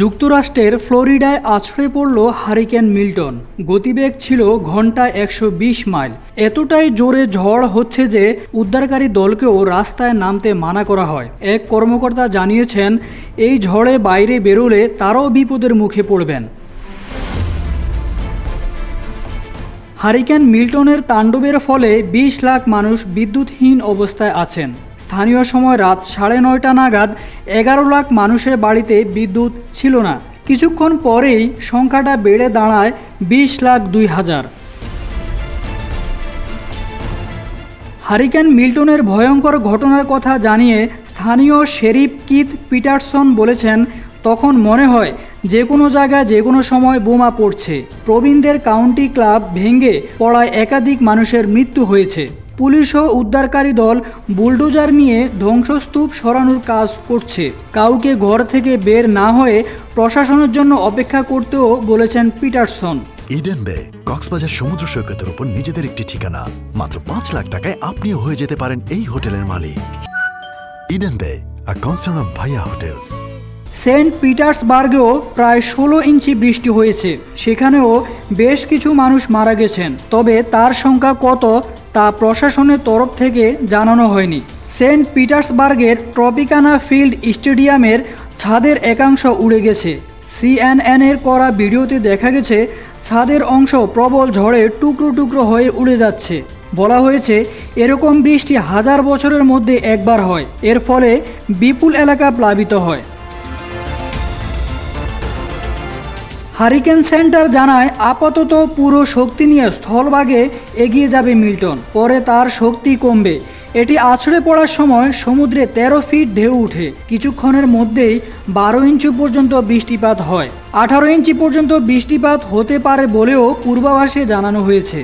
যুক্তরাষ্ট্রের ফ্লোরিডায় আছড়ে পড়ল হারিকেন মিল্টন। গতিবেগ ছিল ঘন্টায় 120 মাইল। এতটাই জোরে ঝড় হচ্ছে যে উদ্ধারকারী দলকেও রাস্তায় নামতে মানা করা হয়। এক কর্মকর্তা জানিয়েছেন, এই ঝড়ে বাইরে বেরোলে তারাও বিপদের মুখে পড়বেন। হারিকেন মিল্টনের তাণ্ডবের ফলে 20 লাখ মানুষ বিদ্যুৎহীন অবস্থায় আছেন। স্থানীয় সময় রাত 9:30 নাগাদ 11 লাখ মানুষের বাড়িতে বিদ্যুৎ ছিল না। কিছুক্ষণ পরেই সংখ্যাটা বেড়ে দাঁড়ায় 20,02,000। হারিকেন মিল্টনের ভয়ঙ্কর ঘটনার কথা জানিয়ে স্থানীয় শেরিফ কিথ পিটারসন বলেছেন, তখন মনে হয় যে কোনো জায়গায় যে কোনো সময় বোমা পড়ছে। প্রবীণদের কাউন্টি ক্লাব ভেঙে পড়ায় একাধিক মানুষের মৃত্যু হয়েছে। পুলিশ ও উদ্ধারকারী দল বুলডোজার নিয়ে ধ্বংসস্তূপ সরানোর কাজ করছে। কাউকে ঘর থেকে বের না হয়ে প্রশাসনের জন্য অপেক্ষা করতেও বলেছেন পিটারসন। ইডেন বে কক্সবাজার সমুদ্র সৈকতের উপর নিজেদের একটি ঠিকানা। মাত্র 5 লাখ টাকায় আপনিও হয়ে যেতে পারেন এই হোটেলের মালিক। ইডেন বে, আ কনসার্ন অফ ভাইয়া হোটেলস। সেন্ট পিটার্সবার্গেও প্রায় 16 ইঞ্চি বৃষ্টি হয়েছে। সেখানেও বেশ কিছু মানুষ মারা গেছেন, তবে তার সংখ্যা কত তা প্রশাসনের তরফ থেকে জানানো হয়নি। সেন্ট পিটার্সবার্গের ট্রপিকানা ফিল্ড স্টেডিয়ামের ছাদের একাংশ উড়ে গেছে। সিএনএনের করা ভিডিওতে দেখা গেছে ছাদের অংশ প্রবল ঝড়ে টুকরো টুকরো হয়ে উড়ে যাচ্ছে। বলা হয়েছে, এরকম বৃষ্টি 1000 বছরের মধ্যে একবার হয়। এর ফলে বিপুল এলাকা প্লাবিত হয়। হারিকেন সেন্টার জানায়, আপাতত পুরো শক্তি নিয়ে স্থলভাগে এগিয়ে যাবে মিল্টন। পরে তার শক্তি কমবে। এটি আছড়ে পড়ার সময় সমুদ্রে 13 ফিট ঢেউ উঠে। কিছুক্ষণের মধ্যেই 12 ইঞ্চি পর্যন্ত বৃষ্টিপাত হয়। 18 ইঞ্চি পর্যন্ত বৃষ্টিপাত হতে পারে বলেও পূর্বাভাসে জানানো হয়েছে।